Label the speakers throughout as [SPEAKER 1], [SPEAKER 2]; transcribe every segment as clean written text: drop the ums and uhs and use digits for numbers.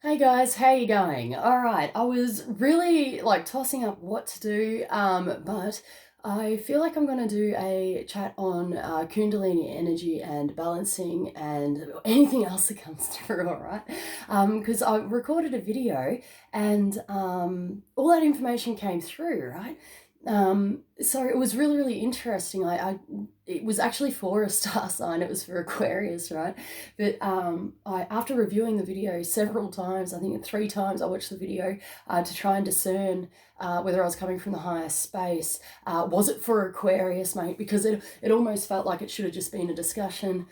[SPEAKER 1] Hey guys, how you going? All right, I was really like tossing up what to do, but I feel like I'm going to do a chat on Kundalini energy and balancing and anything else that comes through. All right, because I recorded a video and all that information came through, right? So it was really, really interesting. It was actually for a star sign. It was for Aquarius, right? But I, after reviewing the video several times, I think three times, I watched the video to try and discern whether I was coming from the highest space. Was it for Aquarius, mate? Because it almost felt like it should have just been a discussion.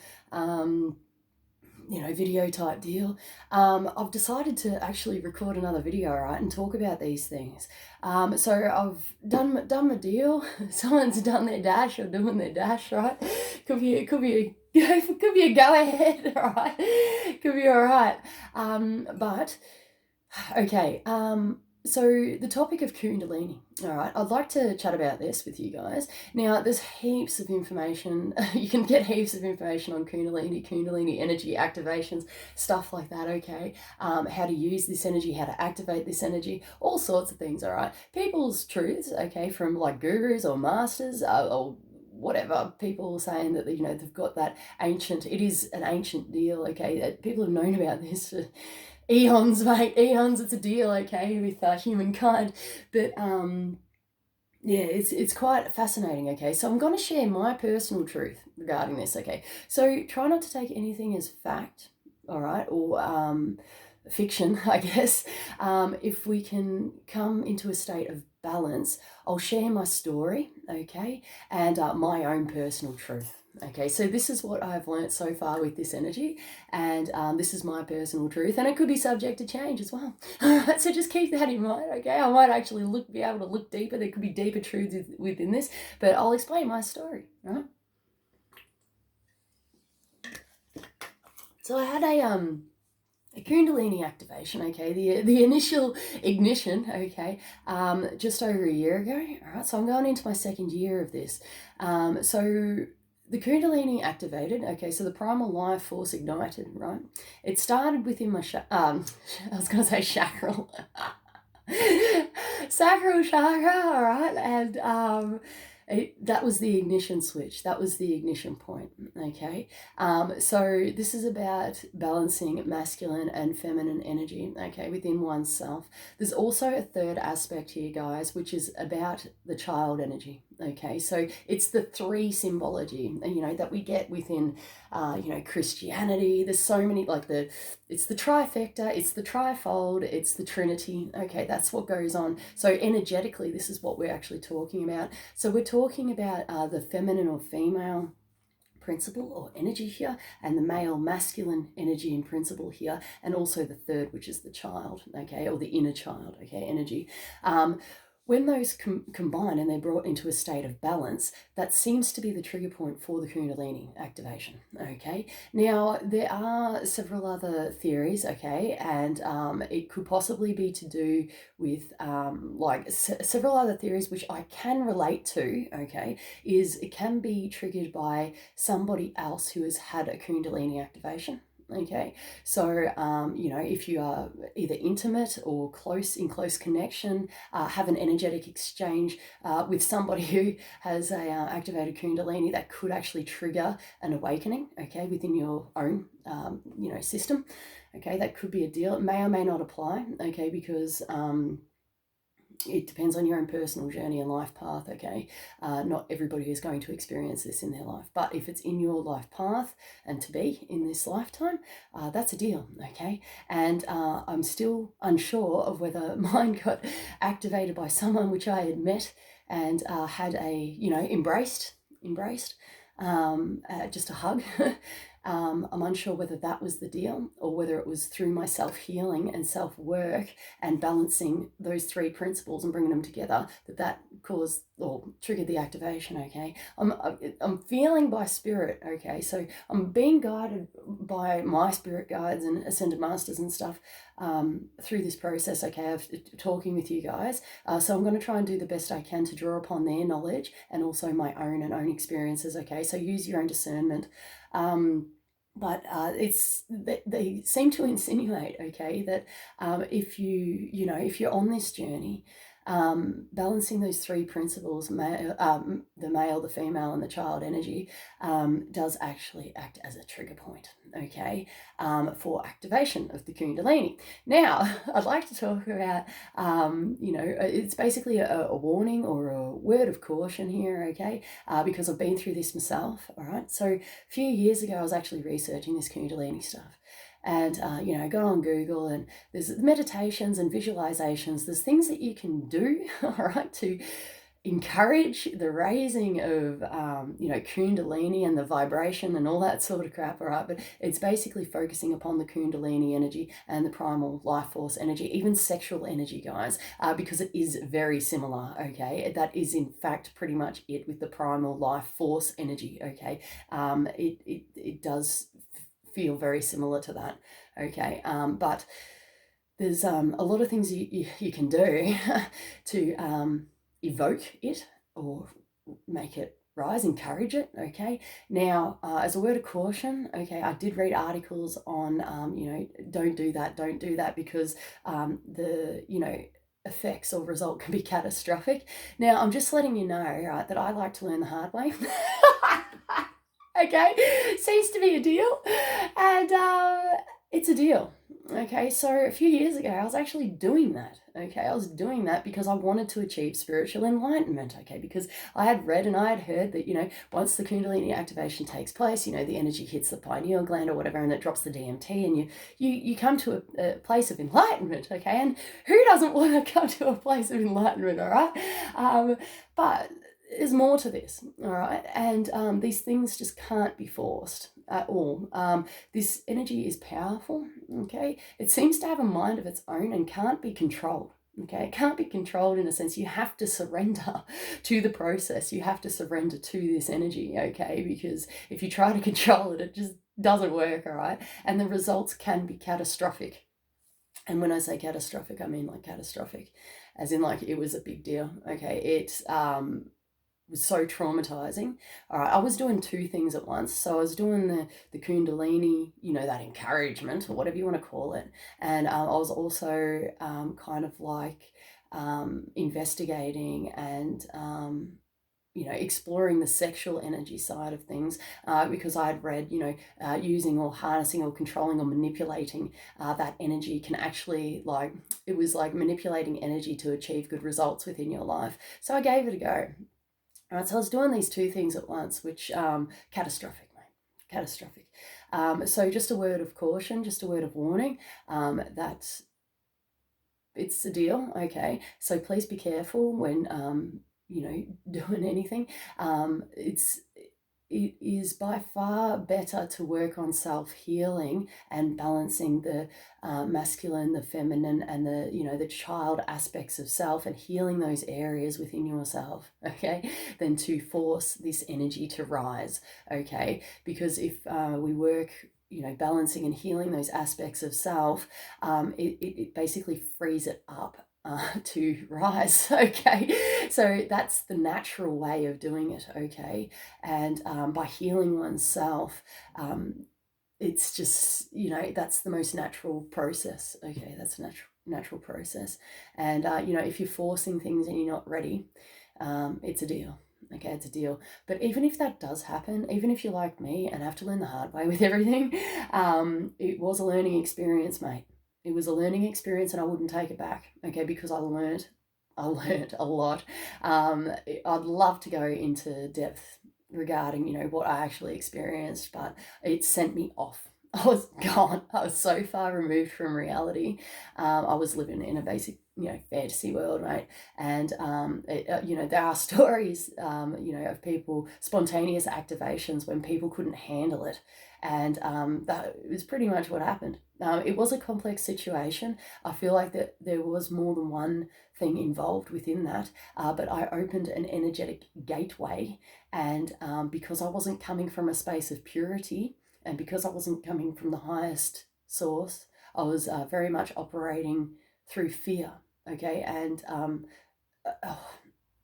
[SPEAKER 1] Video type deal. I've decided to actually record another video, right, and talk about these things. So I've done my deal. Someone's done their dash or doing their dash, right? Could be a go ahead, right? Could be all right. But okay. So the topic of Kundalini. All right, I'd like to chat about this with you guys. Now, there's heaps of information. You can get heaps of information on Kundalini energy activations, stuff like that. Okay, how to use this energy, how to activate this energy, all sorts of things. All right, people's truths. Okay, from like gurus or masters or whatever, people saying that they've got that ancient. It is an ancient deal. Okay, that people have known about this for eons, mate, eons. It's a deal, okay, with humankind. But yeah, it's quite fascinating. Okay, so I'm going to share my personal truth regarding this. Okay, so try not to take anything as fact, all right, or fiction, I guess. If we can come into a state of balance, I'll share my story, okay, and my own personal truth. Okay, so this is what I've learnt so far with this energy, and this is my personal truth, and it could be subject to change as well. All right, so just keep that in mind. Okay, I might actually be able to look deeper. There could be deeper truths within this, but I'll explain my story. Right. So I had a Kundalini activation, okay, the initial ignition, okay, just over a year ago. All right, so I'm going into my second year of this. So the Kundalini activated, okay, so the primal life force ignited, right? It started within my, I was going to say chakral. Sacral chakra, all right, and that was the ignition switch. That was the ignition point. Okay, so this is about balancing masculine and feminine energy. Okay, within oneself. There's also a third aspect here, guys, which is about the child energy. Okay, so it's the three symbology, that we get within, Christianity. There's so many, it's the trifecta, it's the trifold, it's the Trinity. Okay, that's what goes on. So energetically, this is what we're actually talking about. So we're talking about the feminine or female principle or energy here, and the male masculine energy and principle here, and also the third, which is the child, okay, or the inner child, okay, energy. When those combine and they're brought into a state of balance, that seems to be the trigger point for the Kundalini activation. Okay, now there are several other theories, okay, and it could possibly be to do with several other theories which I can relate to. Okay, is it can be triggered by somebody else who has had a Kundalini activation. Okay, so if you are either intimate or in close connection, have an energetic exchange with somebody who has a activated Kundalini, that could actually trigger an awakening. Okay, within your own system. Okay, that could be a deal. It may or may not apply. Okay, because it depends on your own personal journey and life path, okay? Not everybody is going to experience this in their life, but if it's in your life path and to be in this lifetime, that's a deal, okay? And I'm still unsure of whether mine got activated by someone which I had met and had embraced, just a hug. I'm unsure whether that was the deal or whether it was through my self-healing and self-work and balancing those three principles and bringing them together that caused or triggered the activation, okay? I'm feeling by spirit, okay? So I'm being guided by my spirit guides and ascended masters and stuff through this process, okay, of talking with you guys. So I'm going to try and do the best I can to draw upon their knowledge and also my own experiences, okay? So use your own discernment. but they seem to insinuate, okay, that if if you're on this journey, balancing those three principles, the male, the female, and the child energy, does actually act as a trigger point, okay, for activation of the Kundalini. Now, I'd like to talk about, it's basically a warning or a word of caution here, okay, because I've been through this myself, all right? So a few years ago, I was actually researching this Kundalini stuff. And, got on Google, and there's meditations and visualizations. There's things that you can do, all right, to encourage the raising of, Kundalini and the vibration and all that sort of crap, all right? But it's basically focusing upon the Kundalini energy and the primal life force energy, even sexual energy, guys, because it is very similar, okay? That is, in fact, pretty much it with the primal life force energy, okay? It does feel very similar to that, okay? But there's a lot of things you can do to evoke it or make it rise, encourage it, okay? Now, as a word of caution, okay, I did read articles on, don't do that because the effects or result can be catastrophic. Now, I'm just letting you know, right, that I like to learn the hard way. Okay, seems to be a deal, and it's a deal. Okay, so a few years ago, I was actually doing that. Okay, I was doing that because I wanted to achieve spiritual enlightenment. Okay, because I had read and I had heard that once the Kundalini activation takes place, the energy hits the pineal gland or whatever, and it drops the DMT, and you come to a place of enlightenment. Okay, and who doesn't want to come to a place of enlightenment? All right, but there's more to this, all right? And these things just can't be forced at all. This energy is powerful, okay? It seems to have a mind of its own and can't be controlled, okay? It can't be controlled in a sense. You have to surrender to the process. You have to surrender to this energy, okay? Because if you try to control it, it just doesn't work, all right? And the results can be catastrophic. And when I say catastrophic, I mean like catastrophic, as in like it was a big deal, okay? It was so traumatizing. All right, I was doing two things at once. So I was doing the Kundalini, that encouragement or whatever you want to call it, and I was also kind of like investigating and exploring the sexual energy side of things, because I had read, using or harnessing or controlling or manipulating that energy can actually, it was like manipulating energy to achieve good results within your life. So I gave it a go. All right, so I was doing these two things at once, which catastrophic, mate, catastrophic. So just a word of caution, just a word of warning, that it's a deal, okay? So please be careful when doing anything. It is by far better to work on self-healing and balancing the masculine, the feminine, and the child aspects of self, and healing those areas within yourself, okay, than to force this energy to rise, okay? Because if we work balancing and healing those aspects of self, it basically frees it up to rise, okay? So that's the natural way of doing it, okay? And by healing oneself, it's just, that's the most natural process, okay? That's a natural process. And, if you're forcing things and you're not ready, it's a deal. Okay, it's a deal. But even if that does happen, even if you're like me and have to learn the hard way with everything, it was a learning experience, mate. It was a learning experience, and I wouldn't take it back, okay, because I learned a lot. I'd love to go into depth regarding, what I actually experienced, but it sent me off. I was gone. I was so far removed from reality. I was living in a basic, fantasy world, right? And, there are stories, of people, spontaneous activations when people couldn't handle it. And that was pretty much what happened. It was a complex situation. I feel like that there was more than one thing involved within that, but I opened an energetic gateway, and because I wasn't coming from a space of purity, and because I wasn't coming from the highest source, I was very much operating through fear, okay, and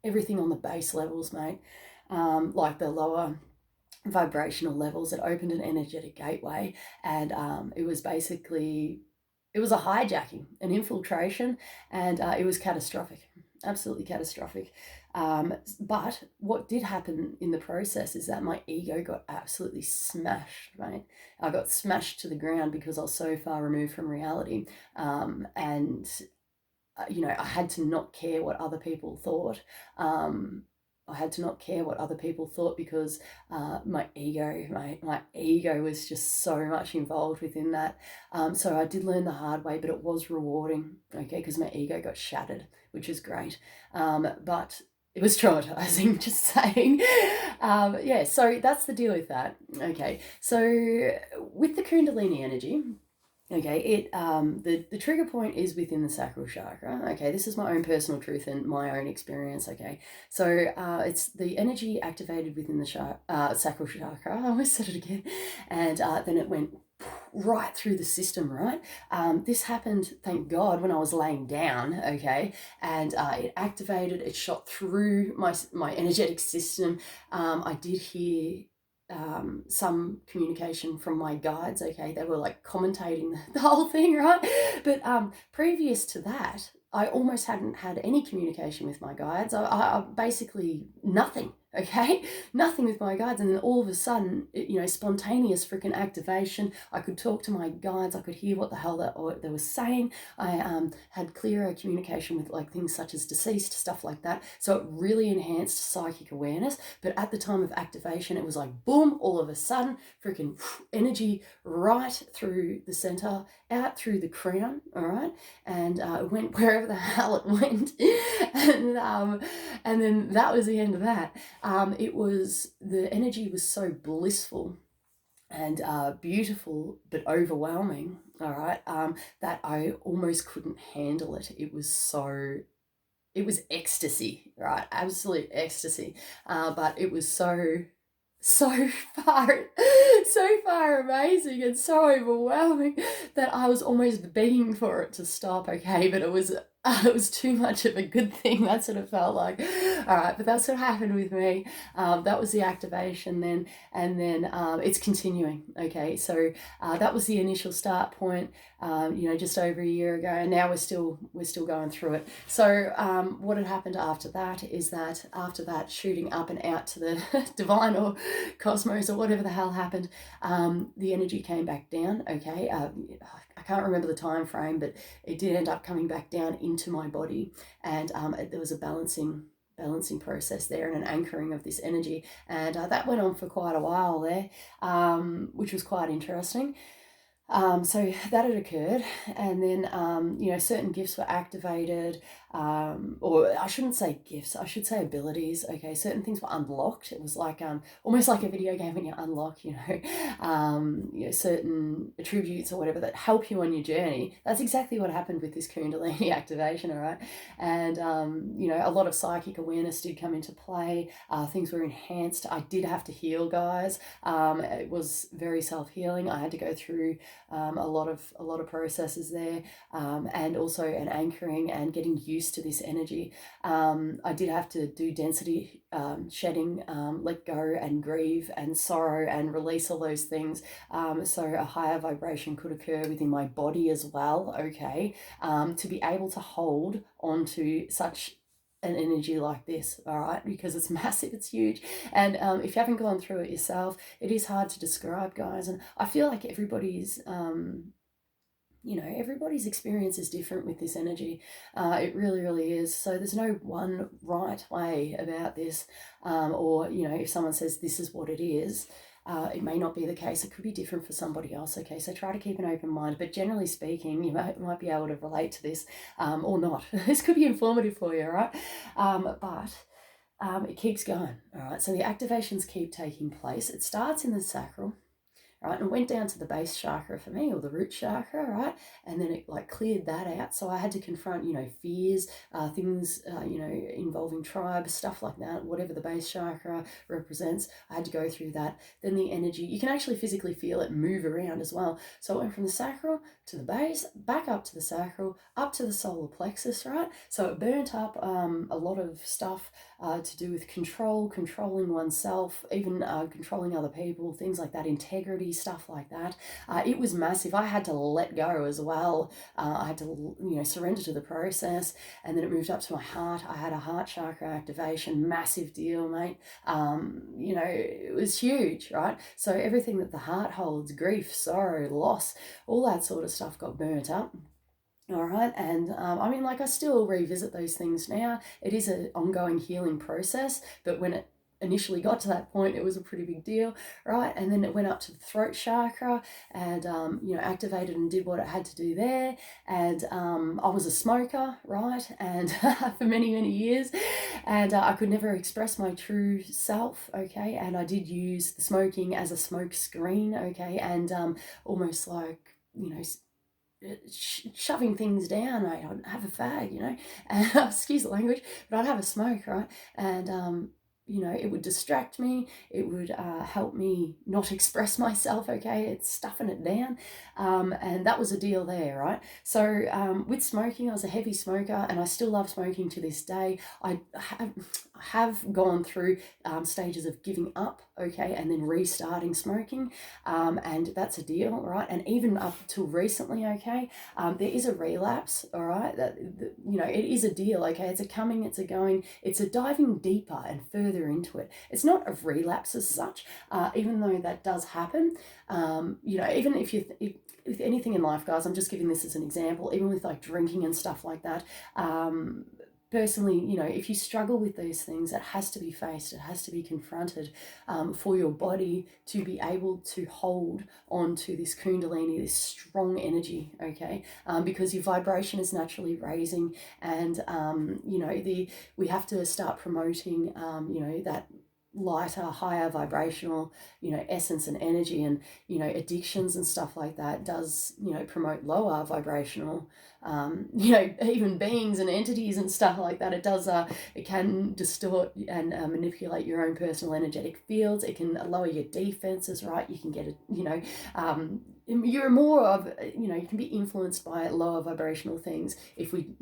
[SPEAKER 1] everything on the base levels, mate, like the lower vibrational levels. It opened an energetic gateway, and it was basically, it was a hijacking, an infiltration, and it was catastrophic, absolutely catastrophic. But what did happen in the process is that my ego got absolutely smashed, right? I got smashed to the ground because I was so far removed from reality. And I had to not care what other people thought. I had to not care what other people thought because my ego was just so much involved within that. So I did learn the hard way, but it was rewarding, okay, because my ego got shattered, which is great. But it was traumatizing, just saying. Yeah, so that's the deal with that. Okay, so with the Kundalini energy, okay, the trigger point is within the sacral chakra. Okay, this is my own personal truth and my own experience. Okay, so it's the energy activated within the sacral chakra. I almost said it again, and then it went right through the system. Right, this happened, thank God, when I was laying down. Okay, and it activated. It shot through my energetic system. I did hear some communication from my guides. Okay, they were like commentating the whole thing, right? But previous to that, I almost hadn't had any communication with my guides. I basically nothing. Okay, nothing with my guides, and then all of a sudden, spontaneous freaking activation. I could talk to my guides. I could hear what the hell they were saying. I had clearer communication with like things such as deceased, stuff like that. So it really enhanced psychic awareness. But at the time of activation, it was like boom, all of a sudden, freaking energy right through the center, out through the crown, all right, and it went wherever the hell it went, and then that was the end of that. The energy was so blissful and beautiful, but overwhelming, all right, that I almost couldn't handle it. It was ecstasy, right? Absolute ecstasy. But it was so far, so far amazing and so overwhelming that I was almost begging for it to stop. Okay, but it was too much of a good thing. That's what it felt like. All right, but that's what happened with me. That was the activation then, and then it's continuing. Okay, so that was the initial start point. Just over a year ago, and now we're still going through it. So what had happened after that is that after that shooting up and out to the divine or cosmos or whatever the hell happened, the energy came back down. Okay, I can't remember the time frame, but it did end up coming back down into my body, and there was a balancing process there and an anchoring of this energy, and that went on for quite a while there, which was quite interesting. So that had occurred, and then certain gifts were activated, or I shouldn't say gifts, I should say abilities. Okay, certain things were unlocked. It was like almost like a video game when you unlock, certain attributes or whatever that help you on your journey. That's exactly what happened with this Kundalini activation, all right? And a lot of psychic awareness did come into play. Things were enhanced. I did have to heal, guys. It was very self-healing. I had to go through a lot of processes there, and also an anchoring and getting used to this energy. I did have to do density shedding, let go and grieve and sorrow and release all those things, so a higher vibration could occur within my body as well. Okay, to be able to hold onto such an energy like this, all right, because it's massive, it's huge, and if you haven't gone through it yourself, it is hard to describe, guys, and I feel like everybody's everybody's experience is different with this energy. It really, really is. So there's no one right way about this, or if someone says this is what it is, it may not be the case. It could be different for somebody else. Okay, so try to keep an open mind. But generally speaking, you might be able to relate to this, or not. This could be informative for you, all right? But it keeps going, all right? So the activations keep taking place. It starts in the sacral, right, and went down to the base chakra for me, or the root chakra, right, and then it like cleared that out. So I had to confront fears, things involving tribes, stuff like that, whatever the base chakra represents. I had to go through that. Then the energy, you can actually physically feel it move around as well. So it went from the sacral to the base, back up to the sacral, up to the solar plexus, right? So it burnt up a lot of stuff to do with control, controlling oneself, even controlling other people, things like that, integrity, stuff like that. It was massive. I had to let go as well. I had to, surrender to the process, and then it moved up to my heart. I had a heart chakra activation, massive deal, mate. It was huge, right? So everything that the heart holds, grief, sorrow, loss, all that sort of stuff got burnt up. All right. And I still revisit those things now. It is an ongoing healing process, but when it initially got to that point, it was a pretty big deal, right? And then it went up to the throat chakra and, activated and did what it had to do there. And I was a smoker, right? And for many, many years, and I could never express my true self, okay? And I did use the smoking as a smoke screen, okay? And almost like, shoving things down. I'd have a fag, and excuse the language, but I'd have a smoke, right? And it would distract me. It would help me not express myself, okay? It's stuffing it down. And that was a deal there, right? So with smoking, I was a heavy smoker, and I still love smoking to this day. I have gone through stages of giving up, okay, and then restarting smoking, and that's a deal, right? And even up till recently, okay, there is a relapse, all right, it is a deal, okay? It's a coming, it's a going, it's a diving deeper and further into it. It's not a relapse as such, even though that does happen. Even if with anything in life, guys, I'm just giving this as an example, even with like drinking and stuff like that, personally, if you struggle with these things, it has to be faced, it has to be confronted, for your body to be able to hold on to this Kundalini, this strong energy, okay? Because your vibration is naturally raising, and, we have to start promoting, that lighter, higher vibrational, essence and energy, and, addictions and stuff like that does, promote lower vibrational, even beings and entities and stuff like that. It does, it can distort and manipulate your own personal energetic fields. It can lower your defenses, right? You can get you're more of, you can be influenced by lower vibrational things if we,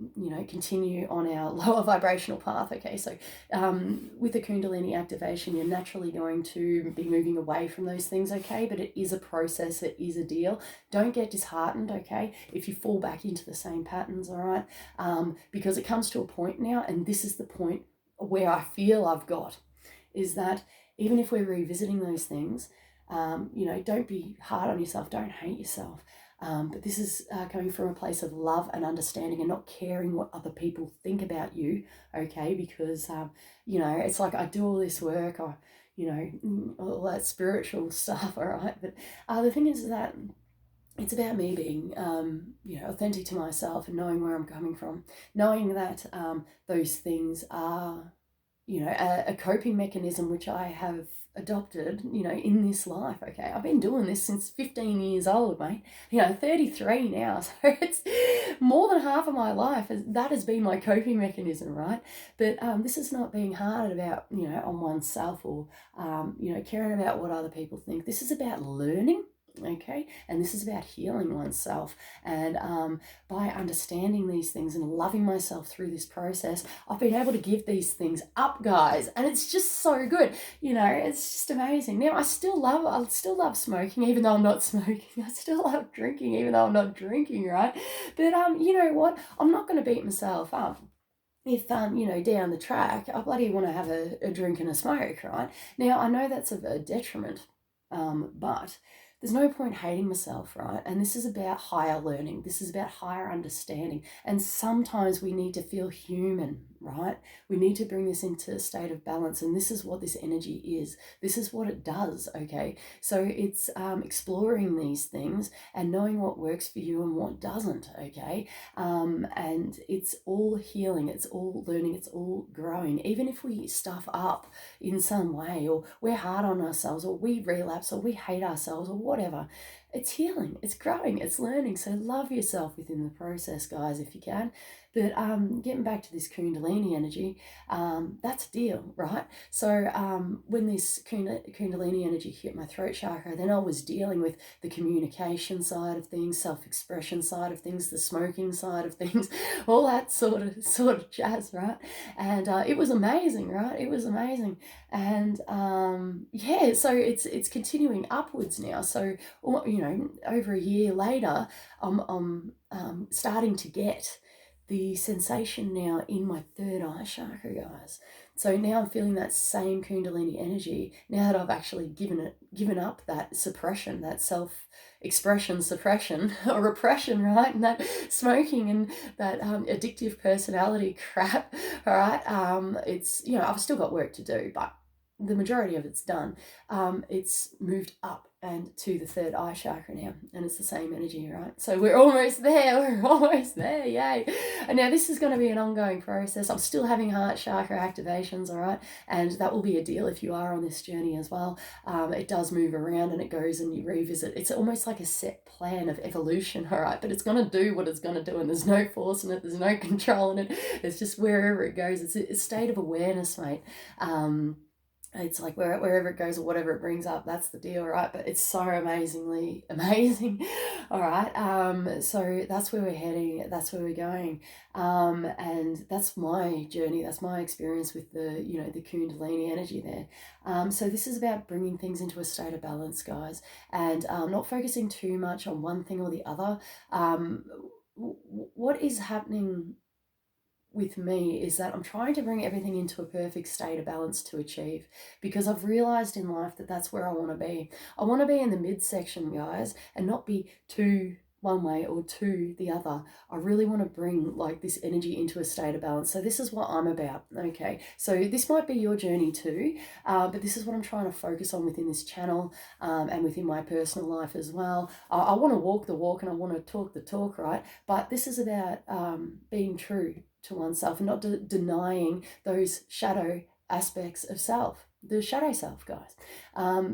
[SPEAKER 1] continue on our lower vibrational path, okay? So with the Kundalini activation, you're naturally going to be moving away from those things, okay? But it is a process, it is a deal. Don't get disheartened, okay, if you fall back into the same patterns, all right? Because it comes to a point now, and this is the point where I feel I've got, is that even if we're revisiting those things, don't be hard on yourself, don't hate yourself. But this is coming from a place of love and understanding, and not caring what other people think about you, okay? Because, it's like I do all this work, or, all that spiritual stuff, all right? But the thing is that it's about me being, authentic to myself, and knowing where I'm coming from, knowing that those things are, a coping mechanism which I have adopted, in this life, okay? I've been doing this since 15 years old, mate. 33 now, so it's more than half of my life. That has been my coping mechanism, right? But this is not being hard about, on oneself, or, caring about what other people think. This is about learning, okay? And this is about healing oneself. And by understanding these things and loving myself through this process, I've been able to give these things up, guys, and it's just so good. It's just amazing. Now I still love smoking, even though I'm not smoking. I still love drinking, even though I'm not drinking, right? But you know what, I'm not going to beat myself up if, down the track I bloody want to have a drink and a smoke, right? Now I know that's a detriment, but there's no point hating myself, right? And this is about higher learning. This is about higher understanding. And sometimes we need to feel human, right? We need to bring this into a state of balance. And this is what this energy is. This is what it does, okay? So it's exploring these things and knowing what works for you and what doesn't, okay? And it's all healing. It's all learning. It's all growing. Even if we stuff up in some way, or we're hard on ourselves, or we relapse, or we hate ourselves, or whatever, it's healing, it's growing, it's learning. So love yourself within the process, guys, if you can. But getting back to this Kundalini energy, that's a deal, right? So when this Kundalini energy hit my throat chakra, then I was dealing with the communication side of things, self-expression side of things, the smoking side of things, all that sort of jazz, right? And it was amazing, right? It was amazing. And yeah, so it's continuing upwards now. So over a year later, I'm starting to get the sensation now in my third eye chakra, guys. So now I'm feeling that same Kundalini energy now that I've actually given up that suppression, that self-expression suppression or repression, right? And that smoking and that addictive personality crap. All right. It's, I've still got work to do, but the majority of it's done. It's moved up and to the third eye chakra now, and it's the same energy, right? So we're almost there, yay. And now this is going to be an ongoing process. I'm still having heart chakra activations, all right, and that will be a deal if you are on this journey as well. It does move around and it goes and you revisit. It's almost like a set plan of evolution, all right, but it's going to do what it's going to do, and there's no force in it, there's no control in it. It's just wherever it goes. It's a state of awareness, mate. It's like wherever it goes or whatever it brings up, that's the deal, right? But it's so amazingly amazing. All right. So that's where we're heading. That's where we're going. And that's my journey. That's my experience with the Kundalini energy there. So this is about bringing things into a state of balance, guys, and not focusing too much on one thing or the other. What is happening with me is that I'm trying to bring everything into a perfect state of balance to achieve, because I've realized in life that that's where I want to be. I want to be in the midsection, guys, and not be too one way or too the other. I really want to bring like this energy into a state of balance. So this is what I'm about. Okay, so this might be your journey too, but this is what I'm trying to focus on within this channel, and within my personal life as well. I want to walk the walk and I want to talk the talk, right? But this is about being true to oneself and not denying those shadow aspects of self, the shadow self, guys.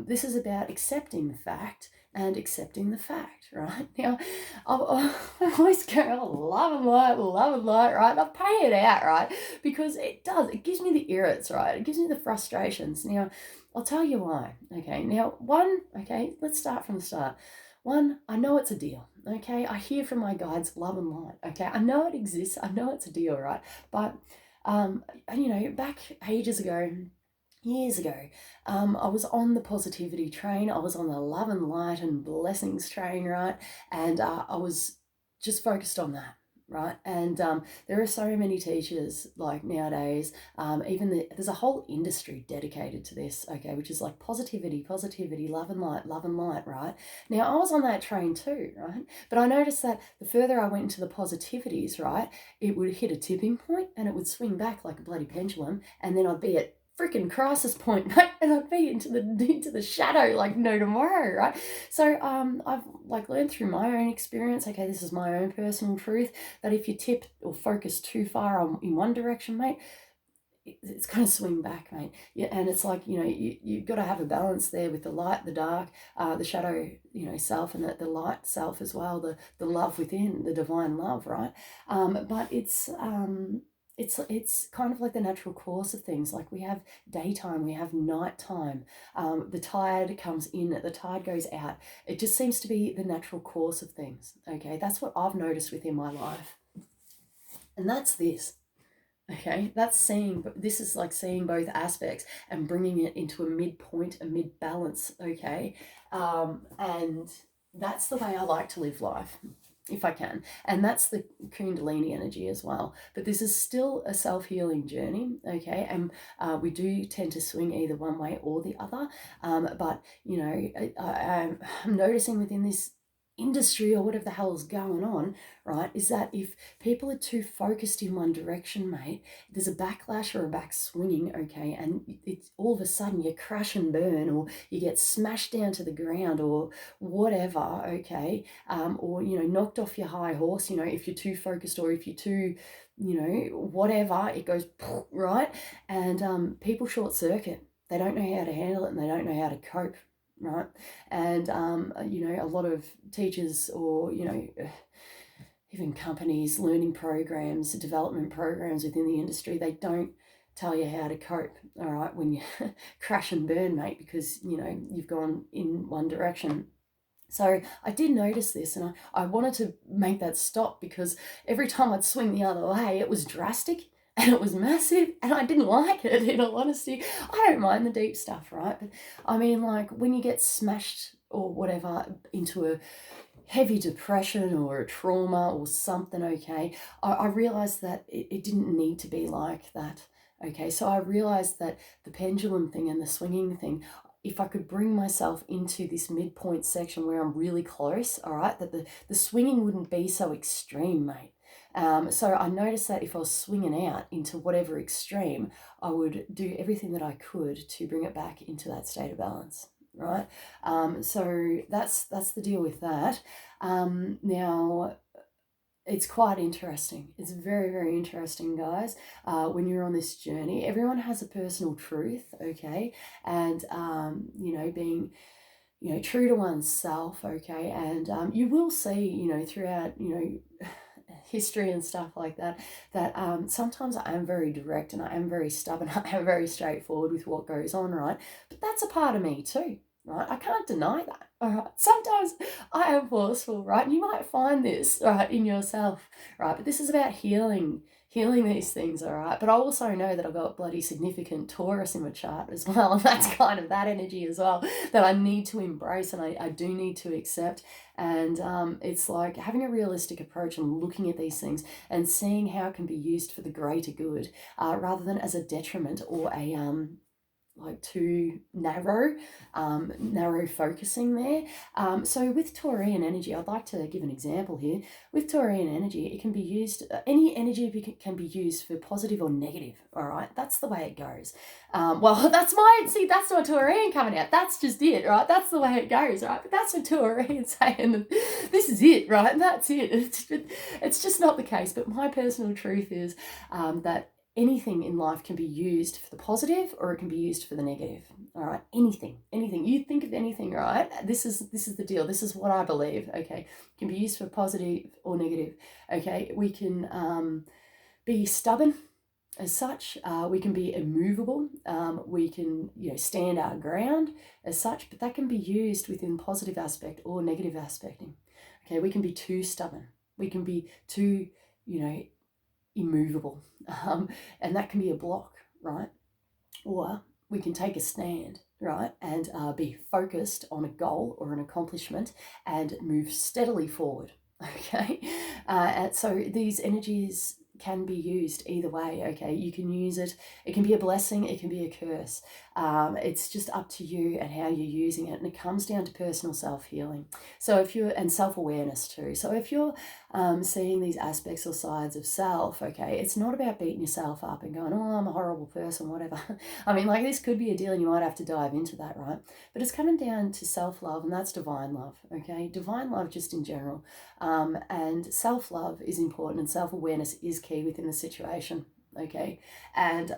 [SPEAKER 1] This is about accepting the fact and accepting the fact, right? Now, I always go, oh, love and light, right? I pay it out, right? Because it gives me the irrits, right? It gives me the frustrations. Now, I'll tell you why, okay? Now, let's start from the start. One, I know it's a deal, okay? I hear from my guides, love and light, okay? I know it exists. I know it's a deal, right? But, back ages ago, years ago, I was on the positivity train. I was on the love and light and blessings train, right? And I was just focused on that, right? And there are so many teachers like nowadays, there's a whole industry dedicated to this, okay, which is like positivity, love and light, right? Now I was on that train too, right? But I noticed that the further I went into the positivities, right, it would hit a tipping point and it would swing back like a bloody pendulum, and then I'd be at freaking crisis point, right? And I'd be into the shadow like no tomorrow, right? So I've like learned through my own experience, okay, this is my own personal truth, that if you tip or focus too far in one direction, mate, it's going to swing back, mate. Yeah, and it's like, you've got to have a balance there with the light, the dark, the shadow, self, and the light self as well, the love within, the divine love, right? But it's kind of like the natural course of things. Like we have daytime, we have nighttime. The tide comes in, the tide goes out. It just seems to be the natural course of things. Okay, that's what I've noticed within my life, and that's this. Okay, this is like seeing both aspects and bringing it into a midpoint, a mid balance. Okay, and that's the way I like to live life, if I can. And that's the Kundalini energy as well. But this is still a self-healing journey, okay? And we do tend to swing either one way or the other. But, I'm noticing within this industry or whatever the hell is going on, right, is that if people are too focused in one direction, mate, there's a backlash or a back swinging, okay, and it's all of a sudden you crash and burn, or you get smashed down to the ground or whatever, okay, or knocked off your high horse, if you're too focused, or if you're too whatever, it goes right, and people short circuit. They don't know how to handle it and they don't know how to cope. right? And, a lot of teachers or, even companies, learning programs, development programs within the industry, they don't tell you how to cope, all right, when you crash and burn, mate, because, you've gone in one direction. So I did notice this, and I wanted to make that stop, because every time I'd swing the other way, it was drastic and it was massive, and I didn't like it, in all honesty. I don't mind the deep stuff, right? But I mean, like, when you get smashed or whatever into a heavy depression or a trauma or something, okay, I realized that it didn't need to be like that. Okay, so I realized that the pendulum thing and the swinging thing, if I could bring myself into this midpoint section where I'm really close, all right, that the swinging wouldn't be so extreme, mate. So I noticed that if I was swinging out into whatever extreme, I would do everything that I could to bring it back into that state of balance, right? So that's the deal with that. Now, it's quite interesting. It's very, very interesting, guys. When you're on this journey, everyone has a personal truth, okay? And, being, true to oneself, okay? And you will see, throughout, history and stuff like that, that sometimes I am very direct and I am very stubborn. I am very straightforward with what goes on, right? But that's a part of me too. Right, I can't deny that. All right, sometimes I am forceful, right? And you might find this, right, in yourself, right? But this is about healing these things, all right? But I also know that I've got bloody significant Taurus in my chart as well, and that's kind of that energy as well that I need to embrace, and I do need to accept. And it's like having a realistic approach and looking at these things and seeing how it can be used for the greater good, rather than as a detriment or a like too narrow focusing there. So with Taurian energy, I'd like to give an example here. With Taurian energy, it can be used, any energy can be used for positive or negative, all right? That's the way it goes. That's my Taurian coming out. That's just it, right? That's the way it goes, right? But that's what Taurian saying, this is it, right? And that's it. It's just not the case. But my personal truth is that anything in life can be used for the positive or it can be used for the negative. All right, anything. You think of anything, right? This is the deal. This is what I believe. Okay, it can be used for positive or negative. Okay, we can be stubborn as such. We can be immovable. We can stand our ground as such. But that can be used within positive aspect or negative aspecting. Okay, we can be too stubborn. We can be too immovable, and that can be a block, right? Or we can take a stand, right, and be focused on a goal or an accomplishment and move steadily forward. Okay, and so these energies can be used either way. Okay, you can use it can be a blessing, it can be a curse. It's just up to you and how you're using it, and it comes down to personal self-healing. So if you're, and self-awareness too, so if you're seeing these aspects or sides of self, okay, it's not about beating yourself up and going, oh, I'm a horrible person, whatever. I mean, like, this could be a deal and you might have to dive into that, right? But it's coming down to self-love, and that's divine love, okay? Divine love just in general. And self-love is important, and self-awareness is key within the situation, okay? And,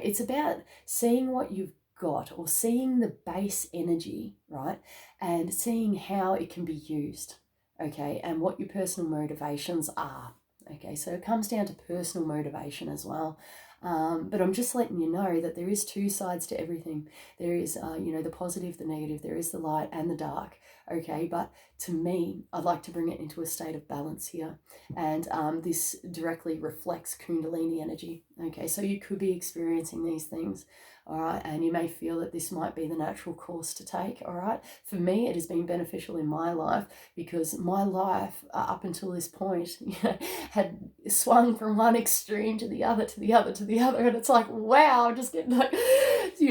[SPEAKER 1] it's about seeing what you've got, or seeing the base energy, right? And seeing how it can be used, okay? And what your personal motivations are, okay? So it comes down to personal motivation as well. But I'm just letting you know that there is two sides to everything. There is, the positive, the negative, there is the light and the dark, okay? But to me, I'd like to bring it into a state of balance here. And this directly reflects Kundalini energy, okay? So you could be experiencing these things, all right? And you may feel that this might be the natural course to take, all right? For me, it has been beneficial in my life, because my life up until this point, had swung from one extreme to the other, to the other, to the other. And it's like, wow, I'm just getting like,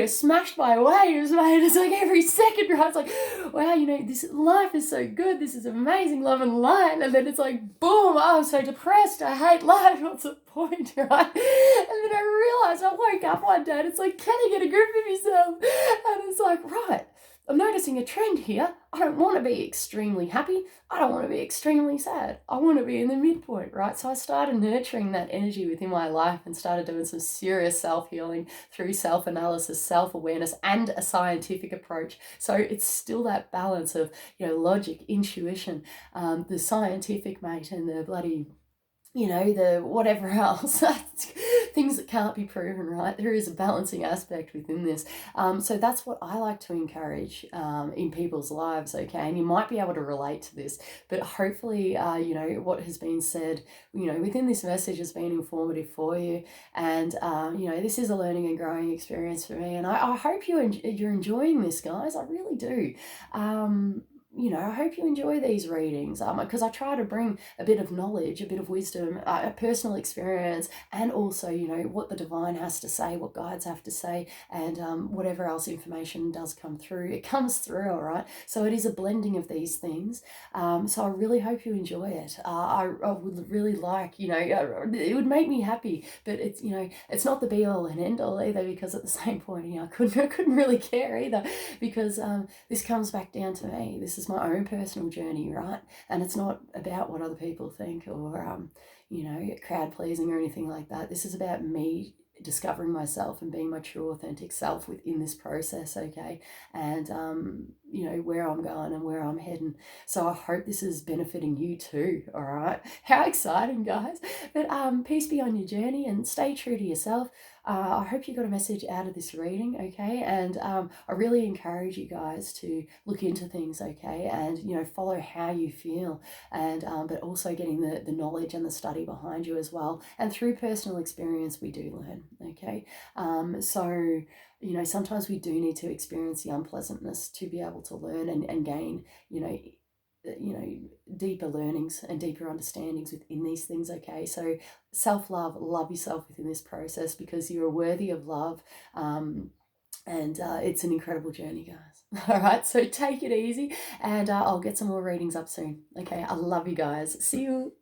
[SPEAKER 1] smashed by waves, mate. It's like every second, right? It's like, wow, this life is so good. This is amazing, love and light. And then it's like, boom, oh, I'm so depressed. I hate life. What's the point, right? And then I realized, I woke up one day and it's like, can you get a grip of yourself? And it's like, right, I'm noticing a trend here. I don't want to be extremely happy. I don't want to be extremely sad. I want to be in the midpoint, right? So I started nurturing that energy within my life and started doing some serious self-healing through self-analysis, self-awareness, and a scientific approach. So it's still that balance of, logic, intuition, the scientific, mate, and the bloody, the whatever else, things that can't be proven, right? There is a balancing aspect within this. So that's what I like to encourage in people's lives, okay? And you might be able to relate to this, but hopefully, what has been said, within this message has been informative for you. And, this is a learning and growing experience for me. And I hope you're enjoying this, guys. I really do. I hope you enjoy these readings because I try to bring a bit of knowledge, a bit of wisdom, a personal experience, and also, what the divine has to say, what guides have to say, and whatever else information does come through, it comes through, all right? So it is a blending of these things. So I really hope you enjoy it. I would really like, it would make me happy, but it's not the be all and end all either, because at the same point, I couldn't really care either, because this comes back down to me. This is my own personal journey, right? And it's not about what other people think or, crowd pleasing or anything like that. This is about me discovering myself and being my true authentic self within this process, okay? And where I'm going and where I'm heading. So I hope this is benefiting you too, all right? How exciting, guys. But peace be on your journey and stay true to yourself. I hope you got a message out of this reading, okay? And I really encourage you guys to look into things, okay? And, follow how you feel, and but also getting the knowledge and the study behind you as well. And through personal experience, we do learn, okay? So, sometimes we do need to experience the unpleasantness to be able to learn and gain, deeper learnings and deeper understandings within these things, okay? So self-love, love yourself within this process, because you're worthy of love, and it's an incredible journey, guys. All right, so take it easy, and I'll get some more readings up soon, okay? I love you guys. See you.